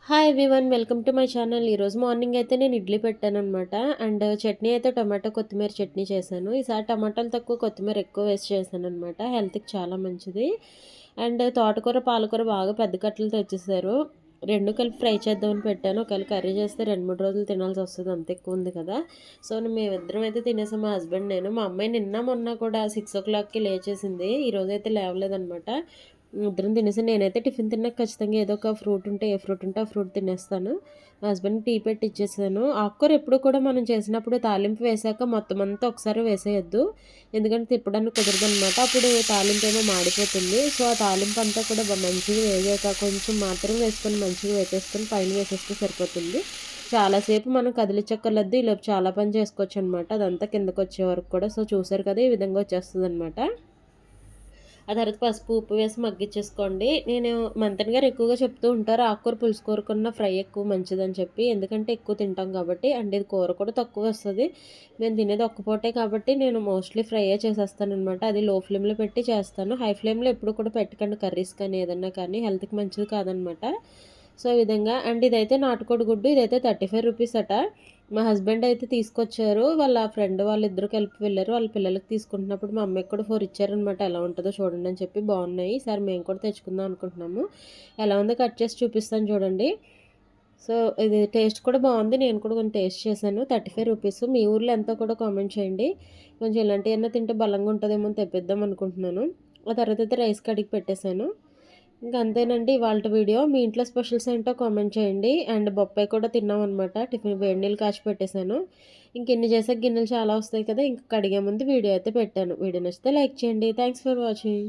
Hi everyone, welcome to my channel. ఈరోజు morning అయితే నేను ఇడ్లీ పెట్టాననమాట. అండ్ చట్నీ అయితే టమాటో కొత్తిమీర చట్నీ చేశాను. ఈసారి టమాటాలు తక్కువ కొత్తిమీర ఎక్కువ వేసి చేశాననమాట. హెల్త్‌కి చాలా మంచిది. అండ్ తోటకూర, పాలకూర బాగా పెద్ద కట్టలు తెచ్చేసారు. 2 కలిపి ఫ్రై చేద్దామని పెట్టాను. ఒకవేళ కర్రీ చేస్తే 2, 3 రోజులు తినాల్సొస్తది. అంత ఎక్కువ ఉంది కదా! సో, మేమిద్దరం అయితే తినేసాం, మా హస్బెండ్, నేను. మా అమ్మాయి నిన్న, మొన్న కూడా 6:00కి లేచేసింది. ఈరోజైతే లేవలేదనమాట. ఇద్దరం తినేసాం. నేనైతే టిఫిన్ తిన్నాక ఖచ్చితంగా ఏదో ఒక ఫ్రూట్ ఉంటే, ఏ ఫ్రూట్ ఉంటే ఆ ఫ్రూట్ తినేస్తాను. మా హస్బెండ్‌కి టీ పెట్టి ఇచ్చేసాను. ఆకుకూర ఎప్పుడు కూడా మనం చేసినప్పుడు తాలింపు వేశాక మొత్తం అంతా ఒకసారి వేసేయొద్దు. ఎందుకంటే తిప్పడానికి కుదరదనమాట. అప్పుడు తాలింపేమో మాడిపోతుంది. సో, ఆ తాలింపు అంతా కూడా మంచిగా వేగాక కొంచెం మాత్రం వేసుకొని మంచిగా వేపేసుకొని పైన వేసేస్తే సరిపోతుంది. చాలా సేపు మనం కదిలించక్కర్లేదు. ఈలోపు చాలా పని చేసుకోవచ్చనమాట. అదంతా కిందకొచ్చే వరకు కూడా. సో, చూసారు కదా! ఈ విధంగా వచ్చేస్తదనమాట. ఆ తర్వాత పసుపు, ఉప్పు వేసి మగ్గిచ్చేసుకోండి. నేను మంతెన గారు ఎక్కువగా చెప్తూ ఉంటారు, ఆకుకూర పులుసు కూర కన్నా ఫ్రై ఎక్కువ మంచిదని చెప్పి. ఎందుకంటే ఎక్కువ తింటాం కాబట్టి. అండ్ ఇది కూర కూడా తక్కువొస్తది. మేము తినేది ఒక్క పూటే కాబట్టి నేను మోస్ట్‌లీ ఫ్రైయే చేసేస్తాననమాట. అది లో ఫ్లేమ్‌లో పెట్టి చేస్తాను. హై ఫ్లేమ్‌లో ఎప్పుడు కూడా పెట్టకండి కర్రీస్ కానీ, ఏదన్నా కానీ హెల్త్‌కి మంచిది కాదనమాట. సో, ఈ విధంగా. అండ్ ఇదైతే నాటుకోడి గుడ్డు. ఇదైతే రూ. 35 అట. మా హస్బెండ్ అయితే తీసుకొచ్చారు. వాళ్ళ ఫ్రెండ్ వాళ్ళిద్దరూ కలిపి వెళ్లారు. వాళ్ళ పిల్లలకి తీసుకుంటున్నప్పుడు మా అమ్మాయికి కూడా 4 ఇచ్చారనమాట. ఎలా ఉంటదో చూడండి అని చెప్పి. బాగున్నాయి. ఈసారి మేము కూడా తెచ్చుకుందాం అనుకుంటున్నాము. ఎలా ఉందో కట్ చేసి చూపిస్తాను చూడండి. సో, ఇది టేస్ట్ కూడా బాగుంది. నేను కూడా కొంచెం టేస్ట్ చేశాను. రూ. 35. మీ ఊర్లో ఎంతో కూడా కామెంట్ చేయండి. కొంచెం ఇలాంటియన్నా తింటే బలంగా ఉంటదేమో అని తెప్పిద్దాం అనుకుంటున్నాను. ఆ తర్వాత అయితే రైస్ కడిగి పెట్టేశాను. ఇంక అంతేనండి ఇవాల్టి వీడియో. మీ ఇంట్లో స్పెషల్స్ ఏంటో కామెంట్ చేయండి. అండ్ బొప్పాయి కూడా తిన్నామనమాట. టిఫిన్ వేడి నీళ్ళు కాచి పెట్టేశాను. ఇంకిన్ని చేసాక గిన్నెలు చాలా వస్తాయి కదా! ఇంక కడిగే ముందు వీడియో అయితే పెట్టాను. వీడియో నచ్చితే లైక్ చేయండి. Thanks for watching.